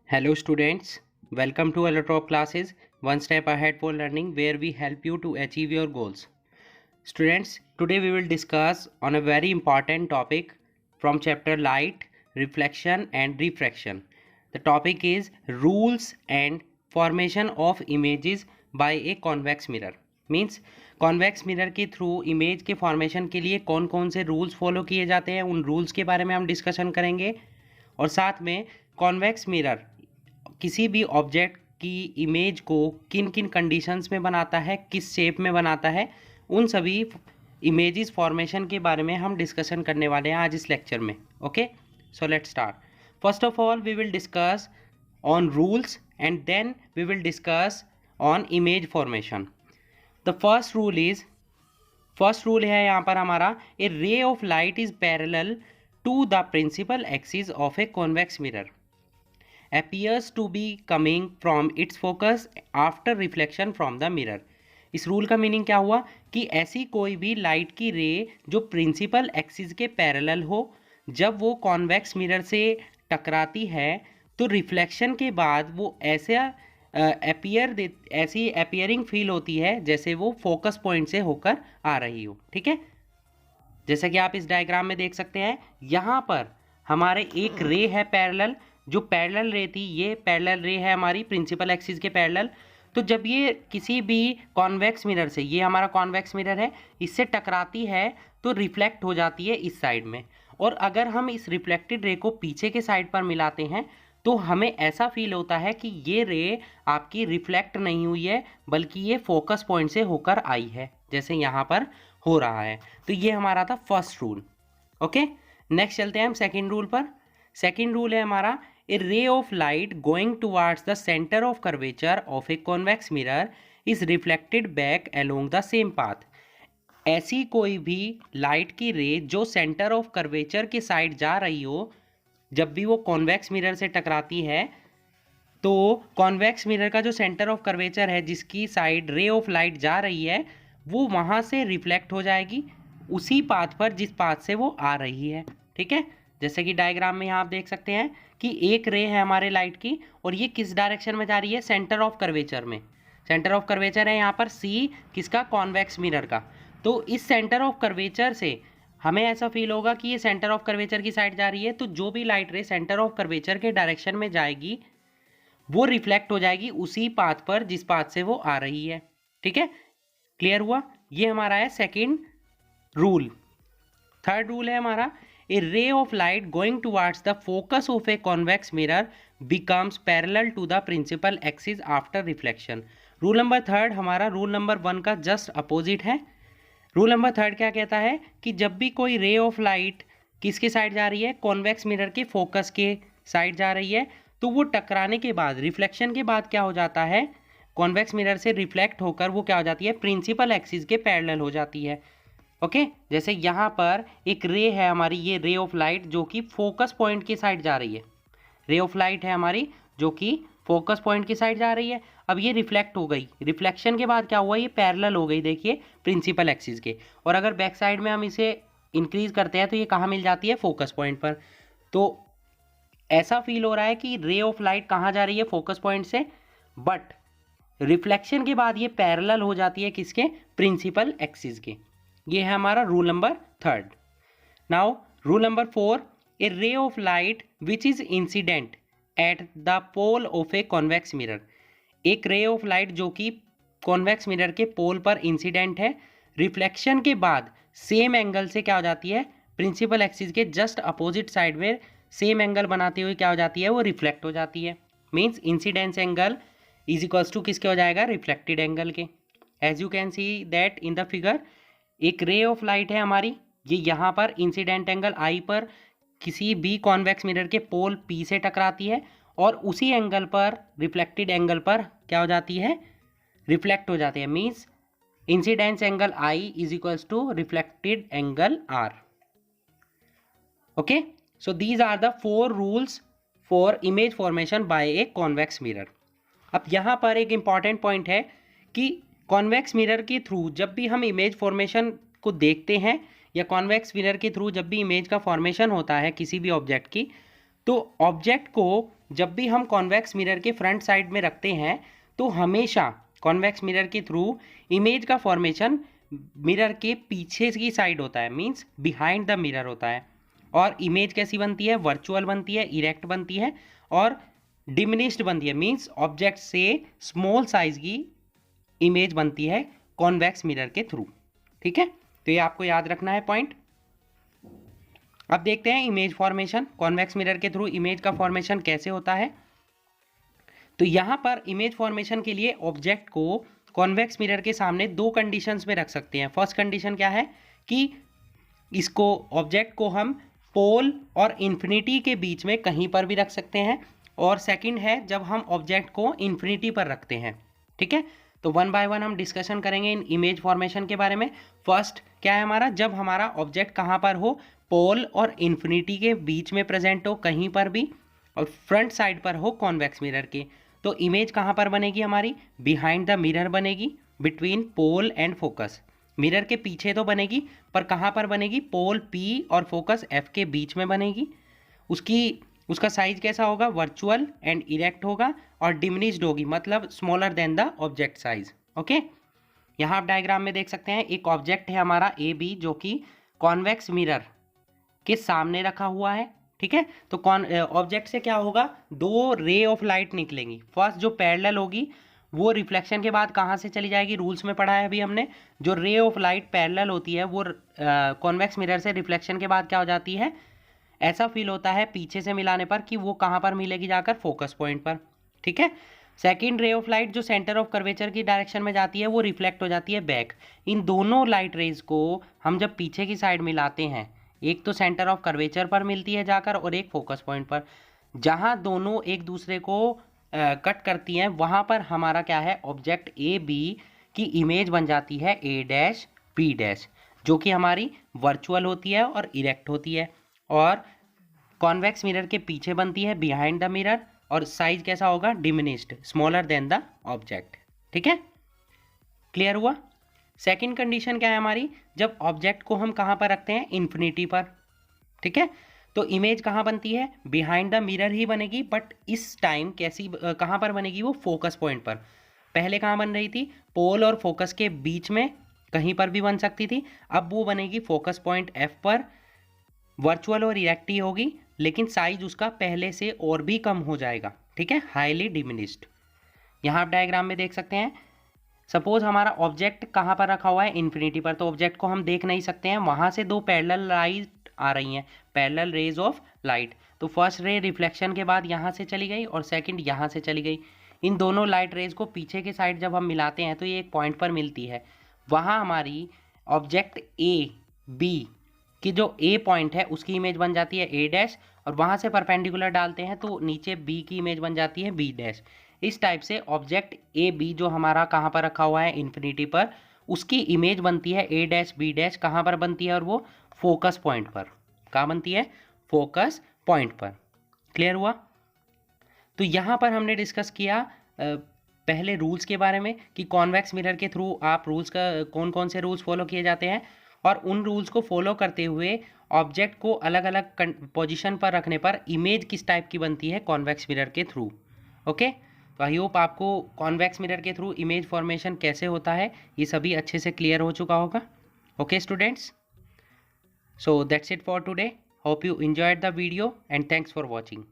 Hello students, welcome to Allotop classes, one step ahead for learning where we help you to achieve your goals. Students, today we will discuss on a very important topic from chapter Light, Reflection and Refraction. The topic is rules and formation of images by a convex mirror. Means convex mirror के through image के formation के लिए कौन कौन से rules follow किए जाते हैं, उन रूल्स के बारे में हम डिस्कशन करेंगे। और साथ में कॉन्वेक्स मिरर किसी भी ऑब्जेक्ट की इमेज को किन किन कंडीशंस में बनाता है, किस शेप में बनाता है, उन सभी इमेजेस फॉर्मेशन के बारे में हम डिस्कशन करने वाले हैं आज इस लेक्चर में। Okay, so let's start. First of all we will discuss on rules and then we will discuss on image formation. The first rule है यहाँ पर हमारा, a ray of light is parallel to the principal axis of a convex mirror appears to be coming from its focus after reflection from the mirror। इस rule का meaning क्या हुआ कि ऐसी कोई भी लाइट की रे जो प्रिंसिपल एक्सिस के पैरेलल हो, जब वो कॉन्वेक्स मिरर से टकराती है तो रिफ्लेक्शन के बाद वो ऐसी अपियरिंग फील होती है जैसे वो फोकस पॉइंट से होकर आ रही हो। ठीक है, जैसा कि आप इस डायग्राम में देख सकते हैं, यहाँ पर हमारे एक रे है पैरेलल, जो पैरेलल रे थी, ये पैरेलल रे है हमारी प्रिंसिपल एक्सिस के पैरेलल। तो जब ये किसी भी कॉन्वेक्स मिरर से, ये हमारा कॉन्वेक्स मिरर है, इससे टकराती है तो रिफ्लेक्ट हो जाती है इस साइड में। और अगर हम इस रिफ्लेक्टेड रे को पीछे के साइड पर मिलाते हैं तो हमें ऐसा फील होता है कि ये रे आपकी रिफ्लेक्ट नहीं हुई है, बल्कि ये फोकस पॉइंट से होकर आई है, जैसे यहाँ पर हो रहा है। तो ये हमारा था फर्स्ट रूल। ओके, नेक्स्ट चलते हैं हम सेकेंड रूल पर। सेकेंड रूल है हमारा, a ray of light going towards the center of curvature of a convex mirror is reflected back along the same path। ऐसी कोई भी लाइट की रे जो सेंटर ऑफ कर्वेचर के साइड जा रही हो, जब भी वो कॉन्वेक्स मिरर से टकराती है तो कॉन्वेक्स मिरर का जो सेंटर ऑफ कर्वेचर है, जिसकी साइड रे ऑफ लाइट जा रही है, वो वहाँ से रिफ्लेक्ट हो जाएगी उसी पाथ पर जिस पाथ से वो आ रही है। ठीक है, जैसे कि डायग्राम में यहाँ आप देख सकते हैं कि एक रे है हमारे लाइट की और ये किस डायरेक्शन में जा रही है, सेंटर ऑफ कर्वेचर में। सेंटर ऑफ कर्वेचर है यहाँ पर सी, किसका, कॉन्वेक्स मिरर का। तो इस सेंटर ऑफ कर्वेचर से हमें ऐसा फील होगा कि ये सेंटर ऑफ कर्वेचर की साइड जा रही है, तो जो भी लाइट रे सेंटर ऑफ कर्वेचर के डायरेक्शन में जाएगी वो रिफ्लेक्ट हो जाएगी उसी पाथ पर जिस पाथ से वो आ रही है। ठीक है, क्लियर हुआ? ये हमारा है सेकेंड रूल। थर्ड रूल है हमारा, a ray of light going towards the focus of a convex mirror becomes parallel to the principal axis after reflection। Rule number third हमारा रूल नंबर वन का just opposite है। Rule number third क्या कहता है कि जब भी कोई रे ऑफ लाइट किसके साइड जा रही है, कॉन्वेक्स मिरर के फोकस के साइड जा रही है, तो वो टकराने के बाद, रिफ्लेक्शन के बाद क्या हो जाता है, कॉन्वेक्स मिरर से रिफ्लेक्ट होकर वो क्या हो जाती है, प्रिंसिपल एक्सिस के पैरेलल हो जाती है। ओके, जैसे यहाँ पर एक रे है हमारी, ये रे ऑफ लाइट जो कि फोकस पॉइंट की साइड जा रही है। रे ऑफ लाइट है हमारी जो कि फोकस पॉइंट की साइड जा रही है। अब ये रिफ्लेक्ट हो गई, रिफ्लेक्शन के बाद क्या हुआ, ये पैरेलल हो गई, देखिए, प्रिंसिपल एक्सिस के। और अगर बैक साइड में हम इसे इंक्रीज करते हैं तो ये कहाँ मिल जाती है, फोकस पॉइंट पर। तो ऐसा फील हो रहा है कि रे ऑफ लाइट कहाँ जा रही है, फोकस पॉइंट से, बट रिफ्लेक्शन के बाद ये पैरेलल हो जाती है किसके, प्रिंसिपल एक्सिस के। ये है हमारा rule number third. Now rule number four, a ray of light which is incident at the pole of a convex mirror. एक रे ऑफ लाइट जो कि कॉन्वेक्स मिरर के पोल पर इंसिडेंट है, रिफ्लेक्शन के बाद सेम एंगल से क्या हो जाती है, प्रिंसिपल एक्सिस के जस्ट अपोजिट साइड में सेम एंगल बनाते हुए क्या हो जाती है, वो रिफ्लेक्ट हो जाती है। Means incidence angle is equals to किसके हो जाएगा, रिफ्लेक्टेड एंगल के। As you can see that in the figure, एक रे ऑफ लाइट है हमारी, ये यहाँ पर इंसिडेंट एंगल आई पर किसी भी कॉन्वेक्स मिरर के पोल पी से टकराती है और उसी एंगल पर, रिफ्लेक्टेड एंगल पर क्या हो जाती है, रिफ्लेक्ट हो जाती है। Means incidence angle i is equals to reflected angle r. Okay, so these are the four rules for image formation by a convex mirror. अब यहाँ पर एक इंपॉर्टेंट पॉइंट है कि कॉन्वेक्स मिरर के थ्रू जब भी हम इमेज फॉर्मेशन को देखते हैं, या कॉन्वेक्स मिरर के थ्रू जब भी इमेज का फॉर्मेशन होता है किसी भी ऑब्जेक्ट की, तो ऑब्जेक्ट को जब भी हम कॉन्वेक्स मिरर के फ्रंट साइड में रखते हैं तो हमेशा कॉन्वेक्स मिरर के थ्रू इमेज का फॉर्मेशन मिरर के पीछे की साइड होता है, मींस बिहाइंड द मिरर होता है। और इमेज कैसी बनती है? वर्चुअल बनती है, इरेक्ट बनती है और डिमिनिश्ड बनती है, मींस ऑब्जेक्ट से स्मॉल साइज की इमेज बनती है कॉन्वेक्स मिरर के थ्रू। ठीक है, तो ये आपको याद रखना है पॉइंट। अब देखते हैं इमेज फॉर्मेशन, कॉन्वेक्स मिरर के थ्रू इमेज का फॉर्मेशन कैसे होता है। तो यहाँ पर इमेज फॉर्मेशन के लिए ऑब्जेक्ट को कॉन्वेक्स मिरर के सामने दो कंडीशंस में रख सकते हैं। फर्स्ट कंडीशन क्या है कि इसको ऑब्जेक्ट को हम पोल और इन्फिनिटी के बीच में कहीं पर भी रख सकते हैं, और सेकंड है जब हम ऑब्जेक्ट को इन्फिनिटी पर रखते हैं। ठीक है, तो वन बाय वन हम डिस्कशन करेंगे इन इमेज फॉर्मेशन के बारे में। फर्स्ट क्या है हमारा, जब हमारा ऑब्जेक्ट कहाँ पर हो, पोल और इन्फिनिटी के बीच में प्रेजेंट हो कहीं पर भी, और फ्रंट साइड पर हो कॉन्वेक्स मिरर के, तो इमेज कहाँ पर बनेगी हमारी? बिहाइंड द मिरर बनेगी, between pole and focus. Mirror के पीछे तो बनेगी, पर कहाँ पर बनेगी? पोल P और फोकस F के बीच में बनेगी। उसका साइज कैसा होगा? वर्चुअल एंड इरेक्ट होगा और डिमिनिश्ड होगी, मतलब smaller than the object size. Okay, यहाँ आप डायग्राम में देख सकते हैं एक ऑब्जेक्ट है हमारा AB जो कि कॉन्वेक्स मिरर के सामने रखा हुआ है। ठीक है, तो ऑब्जेक्ट से क्या होगा? दो रे ऑफ लाइट निकलेंगी। फर्स्ट जो पैरेलल होगी वो रिफ्लेक्शन के बाद कहाँ से चली जाएगी? रूल्स में पढ़ा है अभी हमने, जो रे ऑफ लाइट पैरेलल होती है वो कॉन्वेक्स मिरर से रिफ्लेक्शन के बाद क्या हो जाती है? ऐसा फील होता है पीछे से मिलाने पर कि वो कहाँ पर मिलेगी? जाकर फोकस पॉइंट पर। ठीक है, सेकेंड रे ऑफ लाइट जो सेंटर ऑफ कर्वेचर की डायरेक्शन में जाती है वो रिफ्लेक्ट हो जाती है बैक। इन दोनों लाइट रेज को हम जब पीछे की साइड मिलाते हैं, एक तो सेंटर ऑफ कर्वेचर पर मिलती है जाकर और एक फोकस पॉइंट पर, जहाँ दोनों एक दूसरे को कट करती हैं वहाँ पर हमारा क्या है? ऑब्जेक्ट AB की इमेज बन जाती है A', B', जो कि हमारी वर्चुअल होती है और इरेक्ट होती है, और कॉन्वेक्स मिरर के पीछे बनती है बिहाइंड द मिरर, और साइज कैसा होगा? Diminished, smaller than the object. ठीक है, क्लियर हुआ? सेकंड कंडीशन क्या है हमारी? जब ऑब्जेक्ट को हम कहाँ पर रखते हैं? इन्फिनिटी पर। ठीक है, तो इमेज कहाँ बनती है? बिहाइंड द मिरर ही बनेगी, बट इस टाइम कैसी कहाँ पर बनेगी? वो फोकस पॉइंट पर। पहले कहाँ बन रही थी? पोल और फोकस के बीच में कहीं पर भी बन सकती थी, अब वो बनेगी फोकस पॉइंट F पर। वर्चुअल और इरेक्ट ही होगी, लेकिन साइज उसका पहले से और भी कम हो जाएगा। ठीक है, हाईली डिमिनिश्ड। यहाँ आप डायग्राम में देख सकते हैं, सपोज हमारा ऑब्जेक्ट कहाँ पर रखा हुआ है? इन्फिनिटी पर, तो ऑब्जेक्ट को हम देख नहीं सकते हैं, वहाँ से दो पैरेलल लाइट आ रही हैं, पैरेलल रेज ऑफ लाइट। तो फर्स्ट रे रिफ्लेक्शन के बाद यहाँ से चली गई और सेकंड यहाँ से चली गई। इन दोनों लाइट रेज को पीछे के साइड जब हम मिलाते हैं तो ये एक पॉइंट पर मिलती है, वहाँ हमारी ऑब्जेक्ट AB की जो A पॉइंट है उसकी इमेज बन जाती है A', और वहाँ से परपेंडिकुलर डालते हैं तो नीचे B की इमेज बन जाती है B'। इस टाइप से ऑब्जेक्ट AB जो हमारा कहाँ पर रखा हुआ है? इन्फिनिटी पर, उसकी इमेज बनती है A', B', कहाँ पर बनती है? और वो फोकस पॉइंट पर। कहाँ बनती है? फोकस पॉइंट पर। क्लियर हुआ? तो यहाँ पर हमने डिस्कस किया पहले रूल्स के बारे में कि कॉन्वेक्स मिरर के थ्रू आप रूल्स का कौन कौन से रूल्स फॉलो किए जाते हैं, और उन रूल्स को फॉलो करते हुए ऑब्जेक्ट को अलग अलग पोजीशन पर रखने पर इमेज किस टाइप की बनती है कॉन्वेक्स मिरर के थ्रू। ओके, तो आई होप आपको कॉन्वेक्स मिरर के थ्रू इमेज फॉर्मेशन कैसे होता है ये सभी अच्छे से क्लियर हो चुका होगा। Okay students, so that's it for today. Hope you enjoyed the video and thanks for watching.